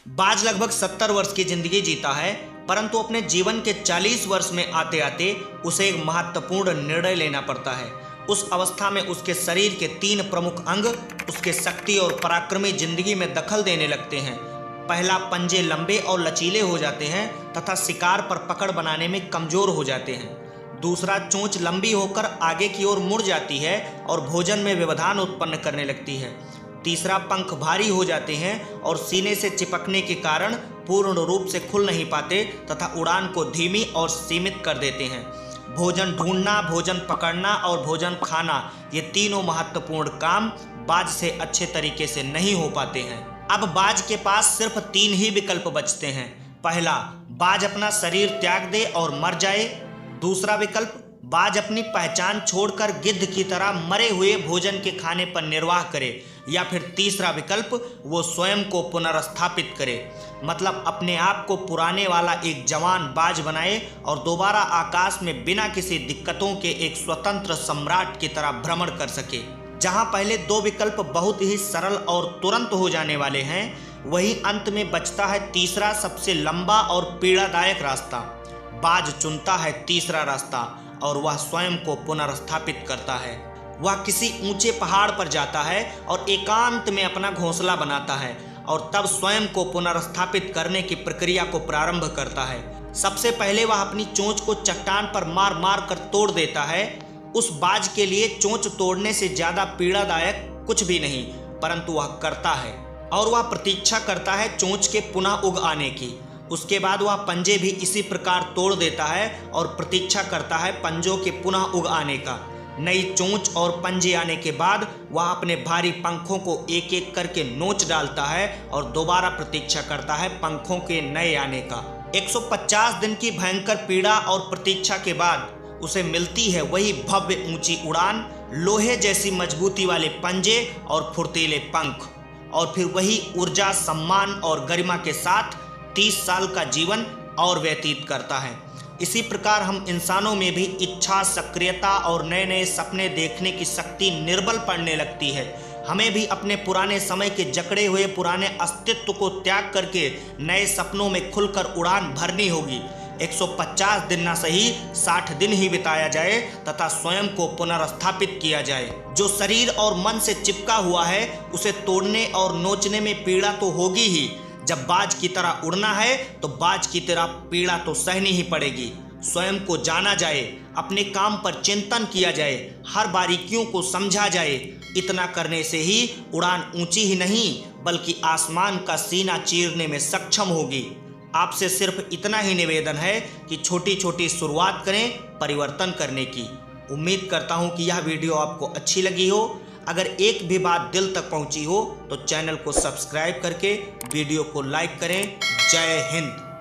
बाज लगभग 70 वर्ष की जिंदगी जीता है, परंतु अपने जीवन के 40 वर्ष में आते आते उसे एक महत्वपूर्ण निर्णय लेना पड़ता है। उस अवस्था में उसके शरीर के 3 प्रमुख अंग उसके शक्ति और पराक्रमी जिंदगी में दखल देने लगते हैं। पहला, पंजे लंबे और लचीले हो जाते हैं तथा शिकार पर पकड़ बनाने में कमजोर हो जाते हैं। दूसरा, चोंच लंबी होकर आगे की ओर मुड़ जाती है और भोजन में व्यवधान उत्पन्न करने लगती है। तीसरा, पंख भारी हो जाते हैं और सीने से चिपकने के कारण पूर्ण रूप से खुल नहीं पाते तथा उड़ान को धीमी और सीमित कर देते हैं। भोजन ढूंढना, भोजन पकड़ना और भोजन खाना, ये तीनों महत्वपूर्ण काम बाज से अच्छे तरीके से नहीं हो पाते हैं। अब बाज के पास सिर्फ 3 ही विकल्प बचते हैं। पहला, बाज अपना शरीर त्याग दे और मर जाए। दूसरा विकल्प, बाज अपनी पहचान छोड़कर गिद्ध की तरह मरे हुए भोजन के खाने पर निर्वाह करे। या फिर तीसरा विकल्प, वो स्वयं को पुनर्स्थापित करे, मतलब अपने आप को पुराने वाला एक जवान बाज बनाए और दोबारा आकाश में बिना किसी दिक्कतों के एक स्वतंत्र सम्राट की तरह भ्रमण कर सके। जहां पहले 2 विकल्प बहुत ही सरल और तुरंत हो जाने वाले हैं, वहीं अंत में बचता है तीसरा, सबसे लंबा और पीड़ादायक रास्ता। बाज चुनता है तीसरा रास्ता और वह स्वयं को पुनर्स्थापित करता है। वह किसी ऊंचे पहाड़ पर जाता है और एकांत में अपना घोंसला बनाता है और तब स्वयं को पुनर्स्थापित करने की प्रक्रिया को प्रारंभ करता है। सबसे पहले वह अपनी चोंच को चट्टान पर मार मार कर तोड़ देता है। उस बाज के लिए चोंच तोड़ने से ज्यादा पीड़ादायक कुछ भी नहीं, परंतु वह करता है और वह प्रतीक्षा करता है चोंच के पुनः उग आने की। उसके बाद वह पंजे भी इसी प्रकार तोड़ देता है और प्रतीक्षा करता है पंजों के पुनः उग आने का। नई चोंच और पंजे आने के बाद वह अपने भारी पंखों को एक एक करके नोच डालता है और दोबारा प्रतीक्षा करता है पंखों के नए आने का। 150 दिन की भयंकर पीड़ा और प्रतीक्षा के बाद उसे मिलती है वही भव्य ऊंची उड़ान, लोहे जैसी मजबूती वाले पंजे और फुर्तीले पंख, और फिर वही ऊर्जा, सम्मान और गरिमा के साथ 30 साल का जीवन और व्यतीत करता है। इसी प्रकार हम इंसानों में भी इच्छा, सक्रियता और नए नए सपने देखने की शक्ति निर्बल पड़ने लगती है। हमें भी अपने पुराने समय के जकड़े हुए पुराने अस्तित्व को त्याग करके नए सपनों में खुलकर उड़ान भरनी होगी। 150 दिन ना सही 60 दिन ही बिताया जाए तथा स्वयं को पुनर्स्थापित किया जाए। जो शरीर और मन से चिपका हुआ है उसे तोड़ने और नोचने में पीड़ा तो होगी ही। जब बाज की तरह उड़ना है तो बाज की तरह पीड़ा तो सहनी ही पड़ेगी। स्वयं को जाना जाए, अपने काम पर चिंतन किया जाए, हर बारीकियों को समझा जाए। इतना करने से ही उड़ान ऊंची ही नहीं बल्कि आसमान का सीना चीरने में सक्षम होगी। आपसे सिर्फ इतना ही निवेदन है कि छोटी छोटी शुरुआत करें परिवर्तन करने की। उम्मीद करता हूं कि यह वीडियो आपको अच्छी लगी हो। अगर एक भी बात दिल तक पहुंची हो तो चैनल को सब्सक्राइब करके वीडियो को लाइक करें। जय हिंद।